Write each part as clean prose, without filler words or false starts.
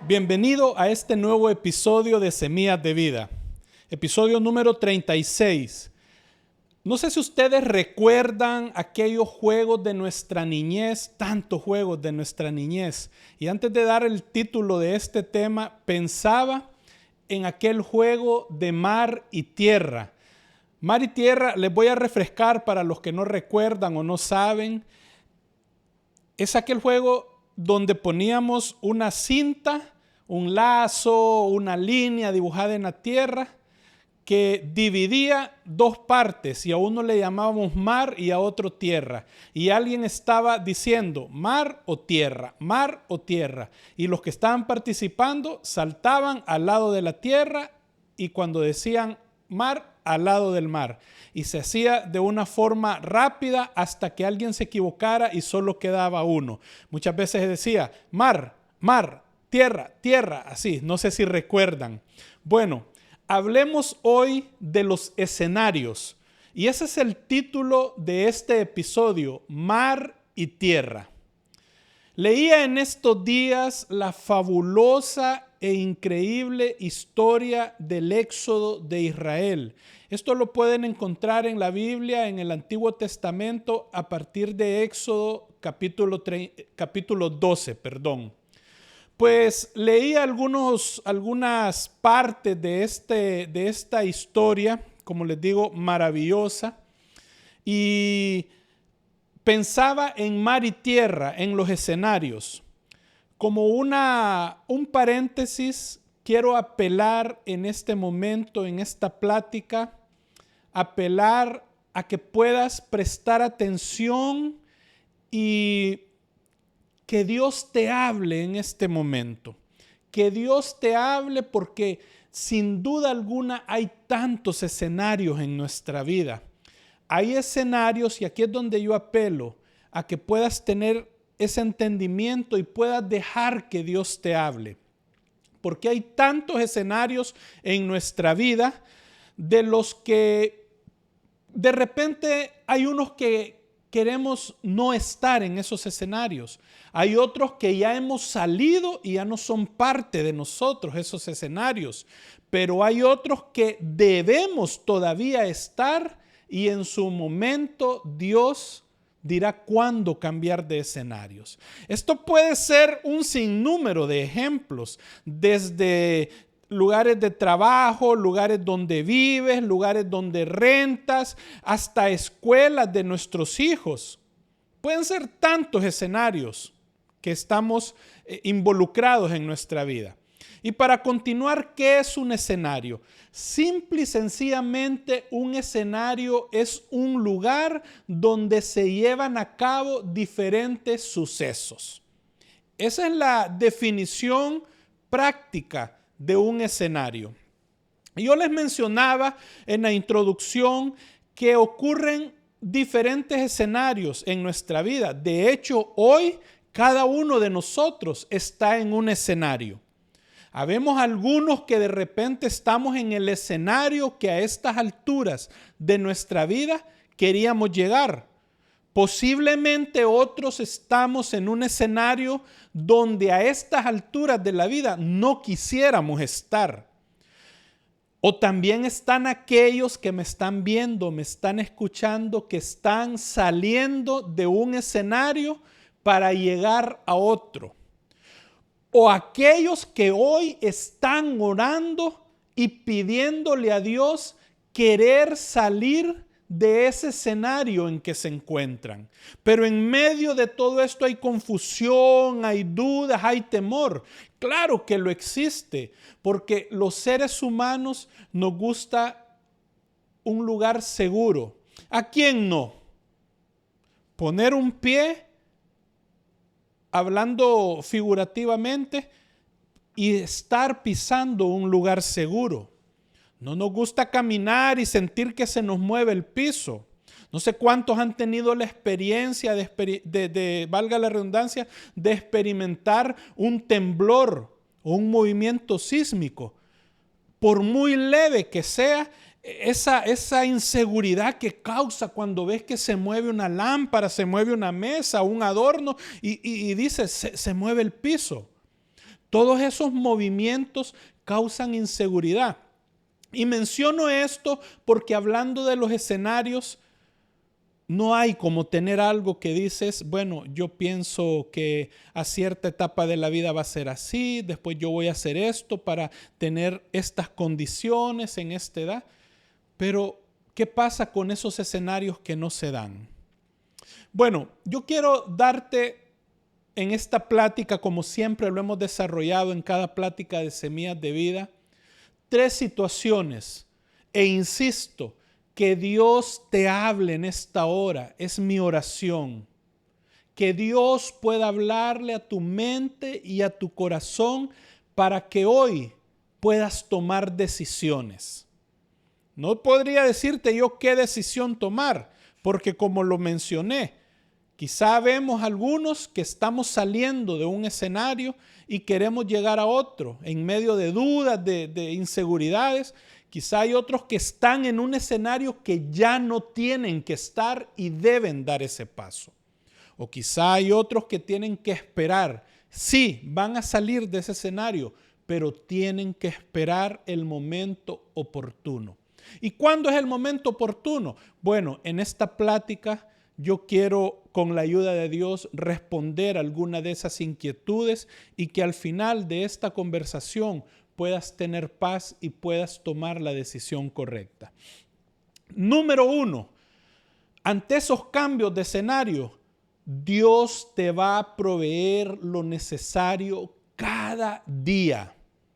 Bienvenido a este nuevo episodio de Semillas de Vida, episodio número 36. No sé si ustedes recuerdan aquellos juegos de nuestra niñez, tantos juegos de nuestra niñez. Y antes de dar el título de este tema, pensaba en aquel juego de mar y tierra. Mar y tierra, les voy a refrescar para los que no recuerdan o no saben. Es aquel juego donde poníamos una cinta, un lazo, una línea dibujada en la tierra que dividía dos partes y a uno le llamábamos mar y a otro tierra. Y alguien estaba diciendo mar o tierra, mar o tierra. Y los que estaban participando saltaban al lado de la tierra y cuando decían mar, al lado del mar. Y se hacía de una forma rápida hasta que alguien se equivocara y solo quedaba uno. Muchas veces decía mar, mar, tierra, tierra, así. No sé si recuerdan. Bueno, hablemos hoy de los escenarios. Y ese es el título de este episodio, Mar y Tierra. Leía en estos días la fabulosa e increíble historia del Éxodo de Israel. Esto lo pueden encontrar en la Biblia, en el Antiguo Testamento, a partir de Éxodo capítulo 12. Pues leí algunas partes de esta historia, como les digo, maravillosa, y pensaba en mar y tierra, en los escenarios. Como un paréntesis, quiero apelar en este momento, en esta plática, apelar a que puedas prestar atención y que Dios te hable en este momento. Que Dios te hable porque sin duda alguna hay tantos escenarios en nuestra vida. Hay escenarios y aquí es donde yo apelo a que puedas tener ese entendimiento y puedas dejar que Dios te hable. Porque hay tantos escenarios en nuestra vida de los que de repente hay unos que queremos no estar en esos escenarios. Hay otros que ya hemos salido y ya no son parte de nosotros esos escenarios. Pero hay otros que debemos todavía estar y en su momento Dios dirá cuándo cambiar de escenarios. Esto puede ser un sinnúmero de ejemplos, desde lugares de trabajo, lugares donde vives, lugares donde rentas, hasta escuelas de nuestros hijos. Pueden ser tantos escenarios que estamos involucrados en nuestra vida. Y para continuar, ¿qué es un escenario? Simple y sencillamente, un escenario es un lugar donde se llevan a cabo diferentes sucesos. Esa es la definición práctica de un escenario. Yo les mencionaba en la introducción que ocurren diferentes escenarios en nuestra vida. De hecho, hoy cada uno de nosotros está en un escenario. Habemos algunos que de repente estamos en el escenario que a estas alturas de nuestra vida queríamos llegar. Posiblemente otros estamos en un escenario donde a estas alturas de la vida no quisiéramos estar. O también están aquellos que me están viendo, me están escuchando, que están saliendo de un escenario para llegar a otro. O aquellos que hoy están orando y pidiéndole a Dios querer salir de ese escenario en que se encuentran. Pero en medio de todo esto hay confusión, hay dudas, hay temor. Claro que lo existe, porque los seres humanos nos gusta un lugar seguro. ¿A quién no? Poner un pie, hablando figurativamente, y estar pisando un lugar seguro. No nos gusta caminar y sentir que se nos mueve el piso. No sé cuántos han tenido la experiencia valga la redundancia, de experimentar un temblor o un movimiento sísmico. Por muy leve que sea, esa inseguridad que causa cuando ves que se mueve una lámpara, se mueve una mesa, un adorno y dices, se mueve el piso. Todos esos movimientos causan inseguridad. Y menciono esto porque hablando de los escenarios, no hay como tener algo que dices, bueno, yo pienso que a cierta etapa de la vida va a ser así, después yo voy a hacer esto para tener estas condiciones en esta edad. Pero, ¿qué pasa con esos escenarios que no se dan? Bueno, yo quiero darte en esta plática, como siempre lo hemos desarrollado en cada plática de Semillas de Vida, 3 situaciones. E insisto, que Dios te hable en esta hora, es mi oración. Que Dios pueda hablarle a tu mente y a tu corazón para que hoy puedas tomar decisiones. No podría decirte yo qué decisión tomar, porque como lo mencioné, quizá vemos algunos que estamos saliendo de un escenario y queremos llegar a otro en medio de dudas, de inseguridades. Quizá hay otros que están en un escenario que ya no tienen que estar y deben dar ese paso. O quizá hay otros que tienen que esperar. Sí, van a salir de ese escenario, pero tienen que esperar el momento oportuno. ¿Y cuándo es el momento oportuno? Bueno, en esta plática yo quiero, con la ayuda de Dios, responder alguna de esas inquietudes y que al final de esta conversación puedas tener paz y puedas tomar la decisión correcta. Número 1, ante esos cambios de escenario, Dios te va a proveer lo necesario cada día.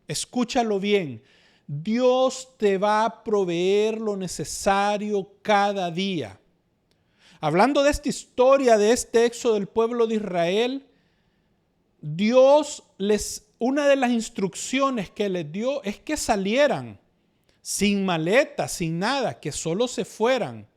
Escúchalo bien. Dios te va a proveer lo necesario cada día. Hablando de esta historia, de este éxodo del pueblo de Israel, Dios una de las instrucciones que les dio es que salieran sin maleta, sin nada, que solo se fueran.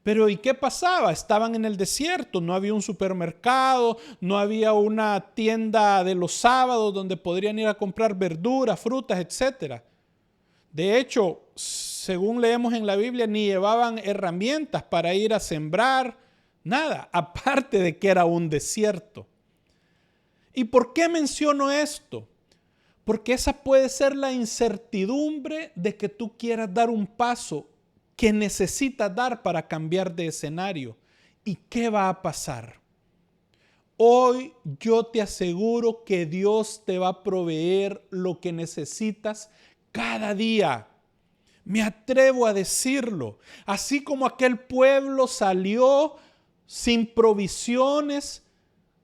Pero ¿y qué pasaba? Estaban en el desierto, no había un supermercado, no había una tienda de los sábados donde podrían ir a comprar verduras, frutas, etc. De hecho, según leemos en la Biblia, ni llevaban herramientas para ir a sembrar, nada, aparte de que era un desierto. ¿Y por qué menciono esto? Porque esa puede ser la incertidumbre de que tú quieras dar un paso que necesitas dar para cambiar de escenario. ¿Y qué va a pasar? Hoy yo te aseguro que Dios te va a proveer lo que necesitas cada día. Me atrevo a decirlo. Así como aquel pueblo salió sin provisiones,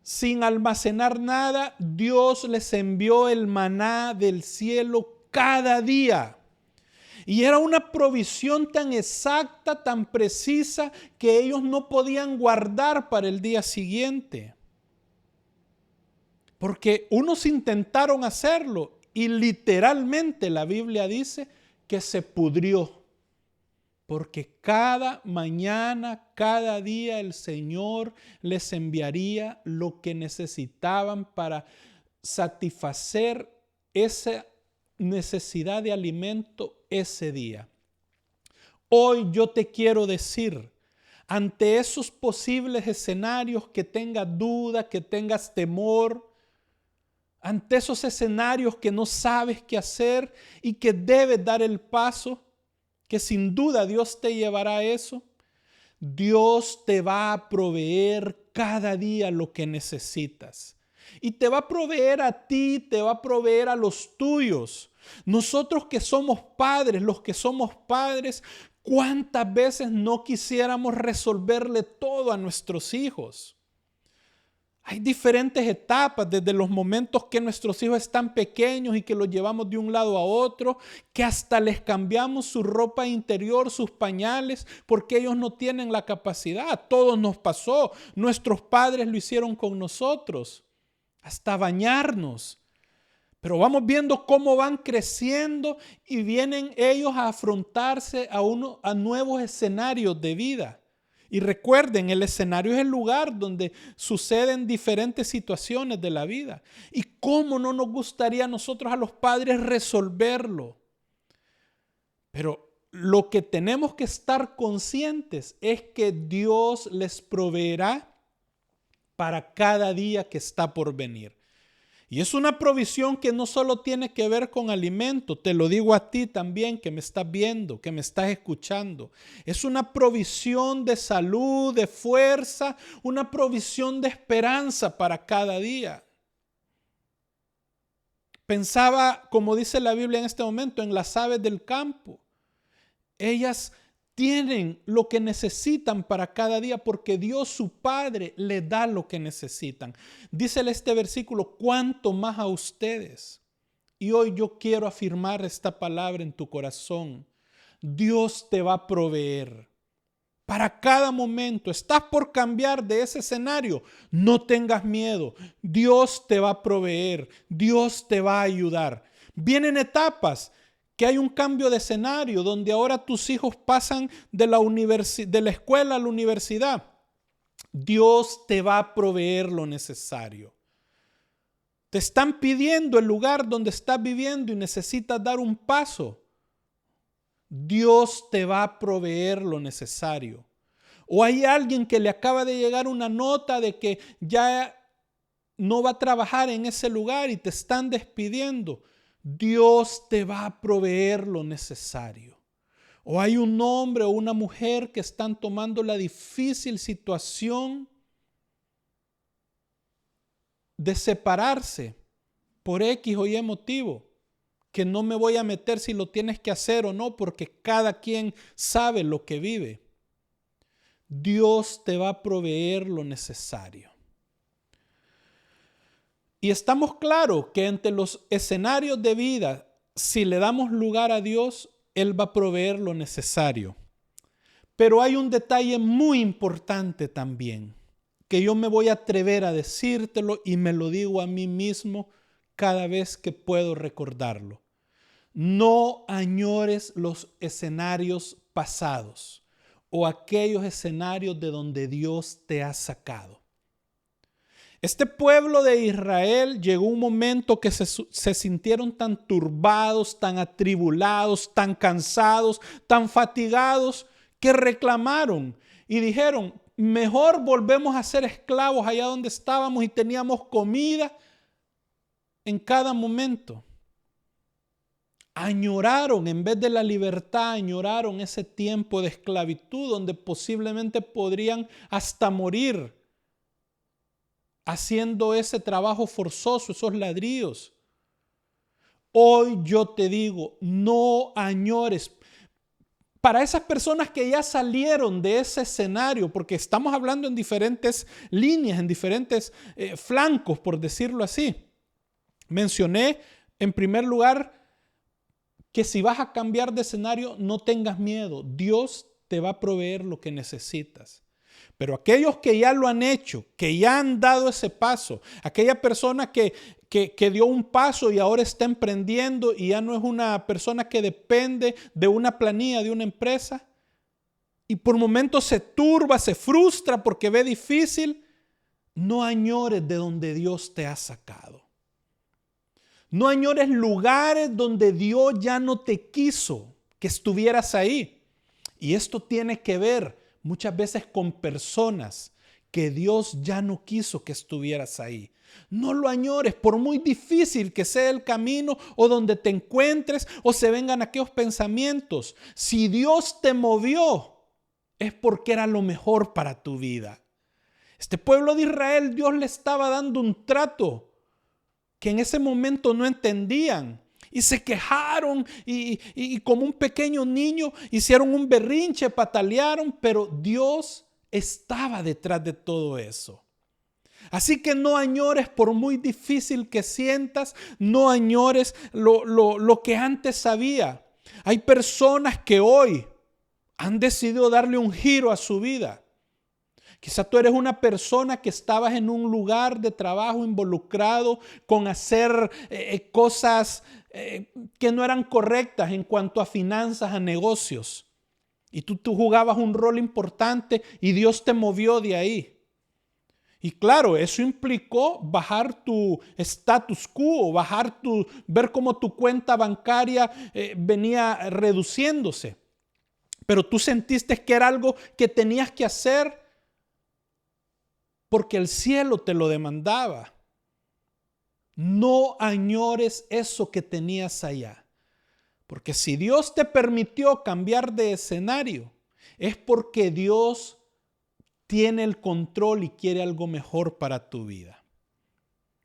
sin almacenar nada, Dios les envió el maná del cielo cada día. Y era una provisión tan exacta, tan precisa, que ellos no podían guardar para el día siguiente. Porque unos intentaron hacerlo y literalmente la Biblia dice que se pudrió. Porque cada mañana, cada día el Señor les enviaría lo que necesitaban para satisfacer esa necesidad de alimento ese día. Hoy yo te quiero decir, ante esos posibles escenarios que tengas duda, que tengas temor, ante esos escenarios que no sabes qué hacer y que debes dar el paso, que sin duda Dios te llevará a eso, Dios te va a proveer cada día lo que necesitas. Y te va a proveer a ti, te va a proveer a los tuyos. Nosotros que somos padres, los que somos padres, ¿cuántas veces no quisiéramos resolverle todo a nuestros hijos? Hay diferentes etapas, desde los momentos que nuestros hijos están pequeños y que los llevamos de un lado a otro, que hasta les cambiamos su ropa interior, sus pañales, porque ellos no tienen la capacidad. A todos nos pasó, nuestros padres lo hicieron con nosotros, hasta bañarnos. Pero vamos viendo cómo van creciendo y vienen ellos a afrontarse a nuevos escenarios de vida. Y recuerden, el escenario es el lugar donde suceden diferentes situaciones de la vida. ¿Y cómo no nos gustaría a nosotros, a los padres, resolverlo? Pero lo que tenemos que estar conscientes es que Dios les proveerá para cada día que está por venir. Y es una provisión que no solo tiene que ver con alimento, te lo digo a ti también que me estás viendo, que me estás escuchando. Es una provisión de salud, de fuerza, una provisión de esperanza para cada día. Pensaba, como dice la Biblia en este momento, en las aves del campo. Ellas tienen lo que necesitan para cada día porque Dios su Padre les da lo que necesitan. Dice este versículo, cuánto más a ustedes. Y hoy yo quiero afirmar esta palabra en tu corazón. Dios te va a proveer para cada momento. Estás por cambiar de ese escenario. No tengas miedo. Dios te va a proveer. Dios te va a ayudar. Vienen etapas que hay un cambio de escenario donde ahora tus hijos pasan de la escuela a la universidad. Dios te va a proveer lo necesario. Te están pidiendo el lugar donde estás viviendo y necesitas dar un paso. Dios te va a proveer lo necesario. O hay alguien que le acaba de llegar una nota de que ya no va a trabajar en ese lugar y te están despidiendo. Dios te va a proveer lo necesario. O hay un hombre o una mujer que están tomando la difícil situación de separarse por X o Y motivo, que no me voy a meter si lo tienes que hacer o no, porque cada quien sabe lo que vive. Dios te va a proveer lo necesario. Y estamos claros que entre los escenarios de vida, si le damos lugar a Dios, Él va a proveer lo necesario. Pero hay un detalle muy importante también, que yo me voy a atrever a decírtelo y me lo digo a mí mismo cada vez que puedo recordarlo. No añores los escenarios pasados o aquellos escenarios de donde Dios te ha sacado. Este pueblo de Israel llegó un momento que se sintieron tan turbados, tan atribulados, tan cansados, tan fatigados, que reclamaron y dijeron, mejor volvemos a ser esclavos allá donde estábamos y teníamos comida en cada momento. Añoraron, en vez de la libertad, añoraron ese tiempo de esclavitud donde posiblemente podrían hasta morir haciendo ese trabajo forzoso, esos ladrillos. Hoy yo te digo, no añores. Para esas personas que ya salieron de ese escenario, porque estamos hablando en diferentes líneas, en diferentes flancos, por decirlo así. Mencioné en primer lugar que si vas a cambiar de escenario, no tengas miedo. Dios te va a proveer lo que necesitas. Pero aquellos que ya lo han hecho, que ya han dado ese paso, aquella persona que dio un paso y ahora está emprendiendo y ya no es una persona que depende de una planilla de una empresa y por momentos se turba, se frustra porque ve difícil, no añores de donde Dios te ha sacado. No añores lugares donde Dios ya no te quiso que estuvieras ahí. Y esto tiene que ver muchas veces con personas que Dios ya no quiso que estuvieras ahí. No lo añores, por muy difícil que sea el camino o donde te encuentres o se vengan aquellos pensamientos. Si Dios te movió, es porque era lo mejor para tu vida. Este pueblo de Israel, Dios le estaba dando un trato que en ese momento no entendían. Y se quejaron y como un pequeño niño hicieron un berrinche, patalearon, pero Dios estaba detrás de todo eso. Así que no añores por muy difícil que sientas, no añores lo que antes sabía. Hay personas que hoy han decidido darle un giro a su vida. Quizá tú eres una persona que estabas en un lugar de trabajo involucrado con hacer cosas que no eran correctas en cuanto a finanzas, a negocios. Y tú jugabas un rol importante y Dios te movió de ahí. Y claro, eso implicó bajar tu status quo, ver cómo tu cuenta bancaria venía reduciéndose. Pero tú sentiste que era algo que tenías que hacer porque el cielo te lo demandaba. No añores eso que tenías allá. Porque si Dios te permitió cambiar de escenario, es porque Dios tiene el control y quiere algo mejor para tu vida.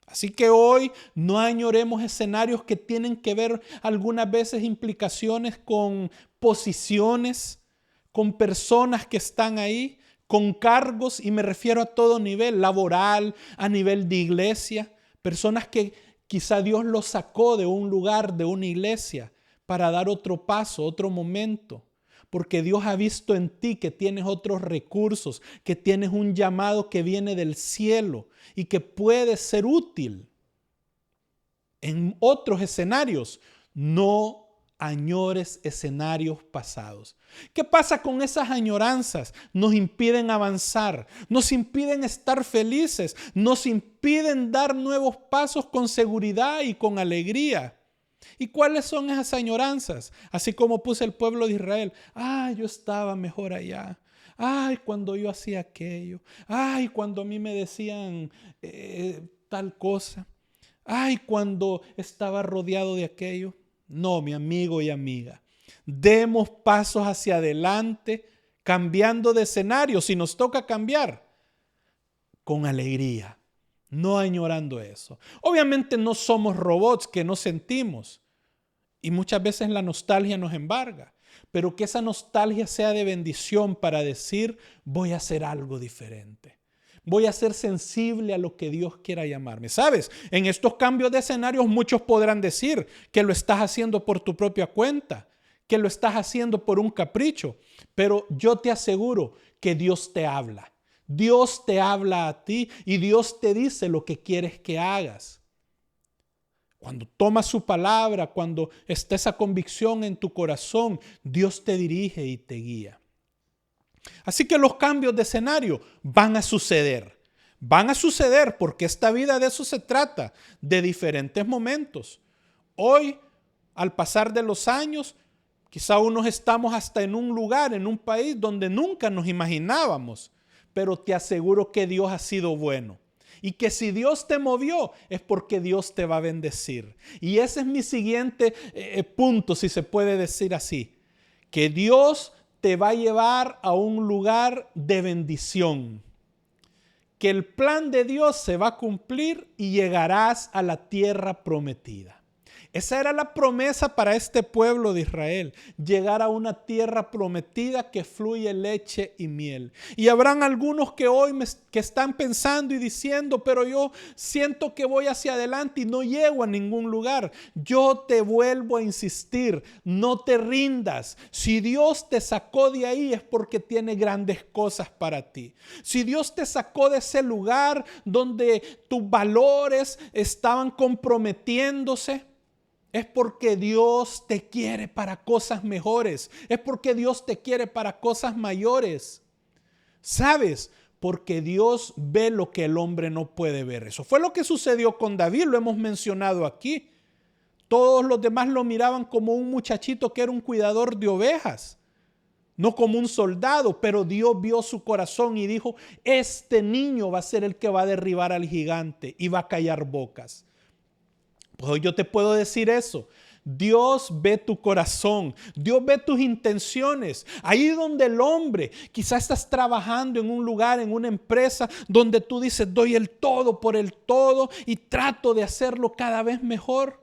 Así que hoy no añoremos escenarios que tienen que ver algunas veces implicaciones con posiciones, con personas que están ahí, con cargos, y me refiero a todo nivel, laboral, a nivel de iglesia, personas que quizá Dios los sacó de un lugar, de una iglesia, para dar otro paso, otro momento. Porque Dios ha visto en ti que tienes otros recursos, que tienes un llamado que viene del cielo y que puede ser útil en otros escenarios. No añores escenarios pasados. ¿Qué pasa con esas añoranzas? Nos impiden avanzar, nos impiden estar felices, nos impiden dar nuevos pasos con seguridad y con alegría. ¿Y cuáles son esas añoranzas? Así como puse el pueblo de Israel. Yo estaba mejor allá. Cuando yo hacía aquello. Cuando a mí me decían tal cosa. Cuando estaba rodeado de aquello. No, mi amigo y amiga. Demos pasos hacia adelante, cambiando de escenario. Si nos toca cambiar, con alegría. No añorando eso. Obviamente no somos robots que no sentimos. Y muchas veces la nostalgia nos embarga. Pero que esa nostalgia sea de bendición para decir, voy a hacer algo diferente. Voy a ser sensible a lo que Dios quiera llamarme. ¿Sabes? En estos cambios de escenarios muchos podrán decir que lo estás haciendo por tu propia cuenta, que lo estás haciendo por un capricho. Pero yo te aseguro que Dios te habla. Dios te habla a ti y Dios te dice lo que quieres que hagas. Cuando tomas su palabra, cuando está esa convicción en tu corazón, Dios te dirige y te guía. Así que los cambios de escenario van a suceder. Van a suceder porque esta vida de eso se trata, de diferentes momentos. Hoy, al pasar de los años, quizá unos estamos hasta en un lugar, en un país donde nunca nos imaginábamos. Pero te aseguro que Dios ha sido bueno. Y que si Dios te movió es porque Dios te va a bendecir. Y ese es mi siguiente punto, si se puede decir así. Que Dios te va a llevar a un lugar de bendición. Que el plan de Dios se va a cumplir y llegarás a la tierra prometida. Esa era la promesa para este pueblo de Israel, llegar a una tierra prometida que fluye leche y miel. Y habrán algunos que hoy que están pensando y diciendo, pero yo siento que voy hacia adelante y no llego a ningún lugar. Yo te vuelvo a insistir, no te rindas. Si Dios te sacó de ahí es porque tiene grandes cosas para ti. Si Dios te sacó de ese lugar donde tus valores estaban comprometiéndose, es porque Dios te quiere para cosas mejores. Es porque Dios te quiere para cosas mayores. ¿Sabes? Porque Dios ve lo que el hombre no puede ver. Eso fue lo que sucedió con David, lo hemos mencionado aquí. Todos los demás lo miraban como un muchachito que era un cuidador de ovejas, no como un soldado, pero Dios vio su corazón y dijo, este niño va a ser el que va a derribar al gigante y va a callar bocas. Pues hoy yo te puedo decir eso. Dios ve tu corazón, Dios ve tus intenciones. Ahí donde el hombre, quizás estás trabajando en un lugar, en una empresa, donde tú dices, doy el todo por el todo y trato de hacerlo cada vez mejor.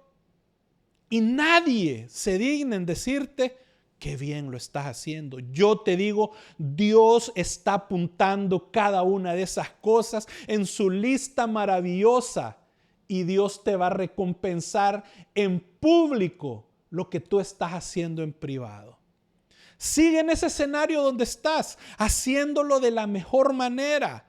Y nadie se digna en decirte, qué bien lo estás haciendo. Yo te digo, Dios está apuntando cada una de esas cosas en su lista maravillosa. Y Dios te va a recompensar en público lo que tú estás haciendo en privado. Sigue en ese escenario donde estás, haciéndolo de la mejor manera.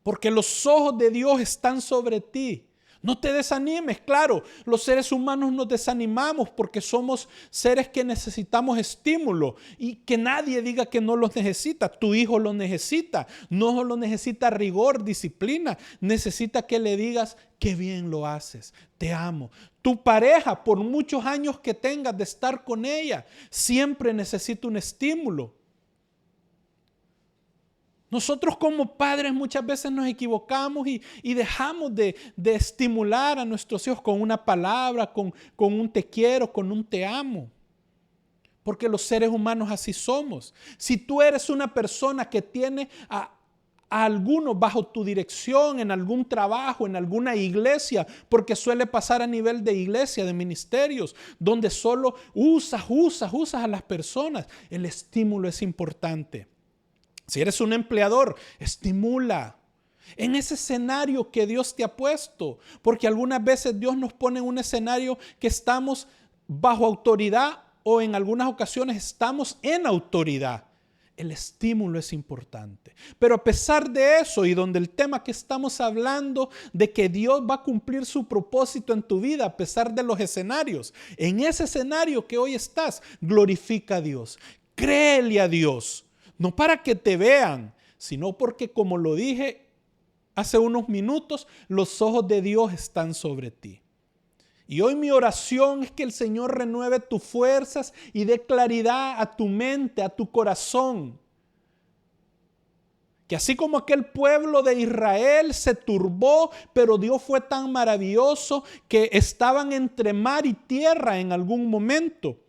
Porque los ojos de Dios están sobre ti. No te desanimes, claro, los seres humanos nos desanimamos porque somos seres que necesitamos estímulo y que nadie diga que no los necesita. Tu hijo lo necesita, no lo necesita rigor, disciplina, necesita que le digas qué bien lo haces, te amo. Tu pareja, por muchos años que tengas de estar con ella, siempre necesita un estímulo. Nosotros como padres muchas veces nos equivocamos y dejamos de estimular a nuestros hijos con una palabra, con un te quiero, con un te amo. Porque los seres humanos así somos. Si tú eres una persona que tiene a algunos bajo tu dirección, en algún trabajo, en alguna iglesia, porque suele pasar a nivel de iglesia, de ministerios, donde solo usas a las personas, el estímulo es importante. Si eres un empleador, estimula en ese escenario que Dios te ha puesto, porque algunas veces Dios nos pone en un escenario que estamos bajo autoridad o en algunas ocasiones estamos en autoridad. El estímulo es importante. Pero a pesar de eso, y donde el tema que estamos hablando de que Dios va a cumplir su propósito en tu vida a pesar de los escenarios, en ese escenario que hoy estás, glorifica a Dios. Créele a Dios. No para que te vean, sino porque, como lo dije hace unos minutos, los ojos de Dios están sobre ti. Y hoy mi oración es que el Señor renueve tus fuerzas y dé claridad a tu mente, a tu corazón. Que así como aquel pueblo de Israel se turbó, pero Dios fue tan maravilloso que estaban entre mar y tierra en algún momento.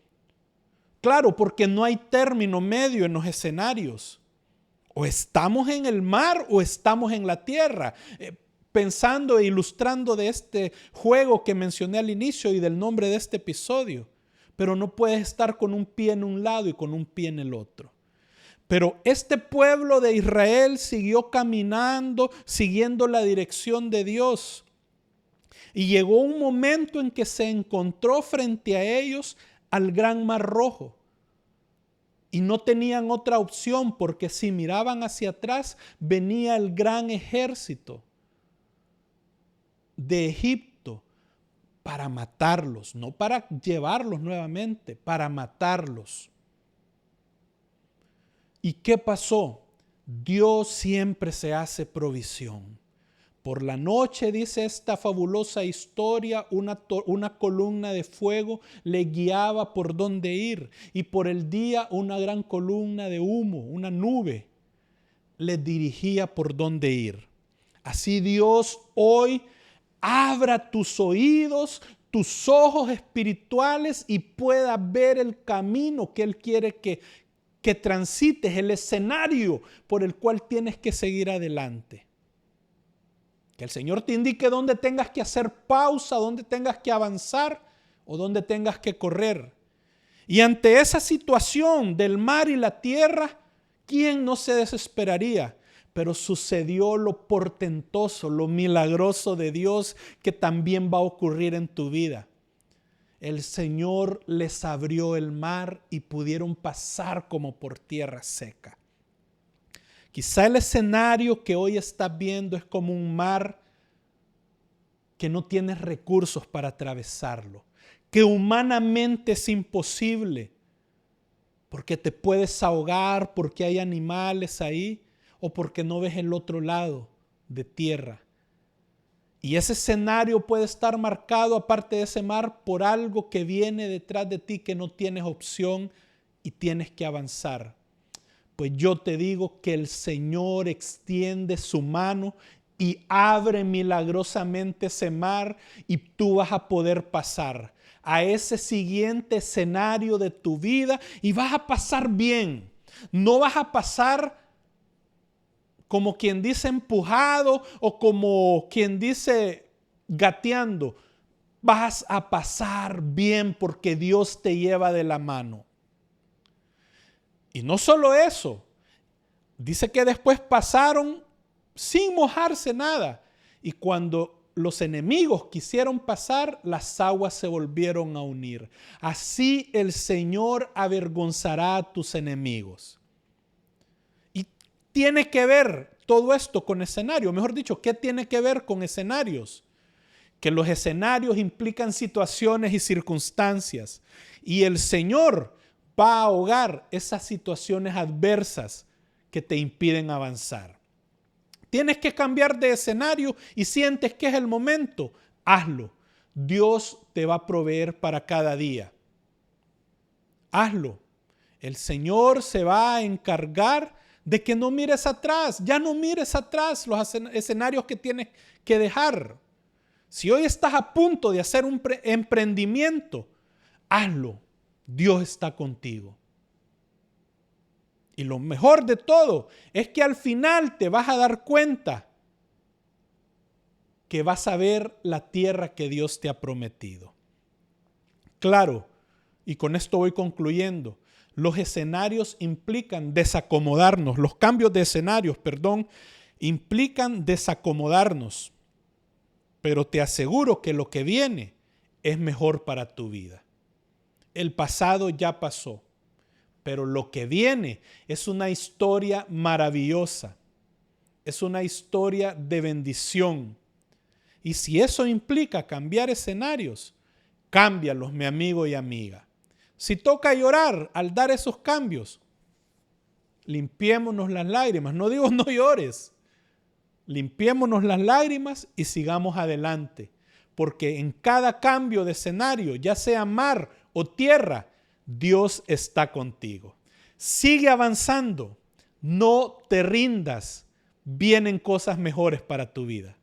Claro, porque no hay término medio en los escenarios. O estamos en el mar o estamos en la tierra. Pensando e ilustrando de este juego que mencioné al inicio y del nombre de este episodio. Pero no puedes estar con un pie en un lado y con un pie en el otro. Pero este pueblo de Israel siguió caminando, siguiendo la dirección de Dios. Y llegó un momento en que se encontró frente a ellos al gran Mar Rojo. Y no tenían otra opción porque si miraban hacia atrás venía el gran ejército de Egipto para matarlos, no para llevarlos nuevamente, para matarlos. ¿Y qué pasó? Dios siempre se hace provisión. Por la noche, dice esta fabulosa historia, una columna de fuego le guiaba por dónde ir. Y por el día una gran columna de humo, una nube, le dirigía por dónde ir. Así Dios hoy abra tus oídos, tus ojos espirituales y puedas ver el camino que Él quiere que transites, el escenario por el cual tienes que seguir adelante. Que el Señor te indique dónde tengas que hacer pausa, dónde tengas que avanzar o dónde tengas que correr. Y ante esa situación del mar y la tierra, ¿quién no se desesperaría? Pero sucedió lo portentoso, lo milagroso de Dios que también va a ocurrir en tu vida. El Señor les abrió el mar y pudieron pasar como por tierra seca. Quizá el escenario que hoy estás viendo es como un mar que no tienes recursos para atravesarlo, que humanamente es imposible, porque te puedes ahogar, porque hay animales ahí o porque no ves el otro lado de tierra. Y ese escenario puede estar marcado, aparte de ese mar, por algo que viene detrás de ti que no tienes opción y tienes que avanzar. Pues yo te digo que el Señor extiende su mano y abre milagrosamente ese mar y tú vas a poder pasar a ese siguiente escenario de tu vida y vas a pasar bien. No vas a pasar como quien dice empujado o como quien dice gateando. Vas a pasar bien porque Dios te lleva de la mano. Y no solo eso, dice que después pasaron sin mojarse nada. Y cuando los enemigos quisieron pasar, las aguas se volvieron a unir. Así el Señor avergonzará a tus enemigos. Y tiene que ver todo esto con escenarios. Mejor dicho, ¿qué tiene que ver con escenarios? Que los escenarios implican situaciones y circunstancias. Y el Señor va a ahogar esas situaciones adversas que te impiden avanzar. Tienes que cambiar de escenario y sientes que es el momento. Hazlo. Dios te va a proveer para cada día. Hazlo. El Señor se va a encargar de que no mires atrás. Ya no mires atrás los escenarios que tienes que dejar. Si hoy estás a punto de hacer un emprendimiento, hazlo. Dios está contigo. Y lo mejor de todo es que al final te vas a dar cuenta que vas a ver la tierra que Dios te ha prometido. Claro, y con esto voy concluyendo, los escenarios implican desacomodarnos, los cambios de escenarios, implican desacomodarnos, pero te aseguro que lo que viene es mejor para tu vida. El pasado ya pasó, pero lo que viene es una historia maravillosa, es una historia de bendición. Y si eso implica cambiar escenarios, cámbialos, mi amigo y amiga. Si toca llorar al dar esos cambios, limpiémonos las lágrimas. No digo no llores. Limpiémonos las lágrimas y sigamos adelante. Porque en cada cambio de escenario, ya sea mar o tierra, Dios está contigo. Sigue avanzando. No te rindas. Vienen cosas mejores para tu vida.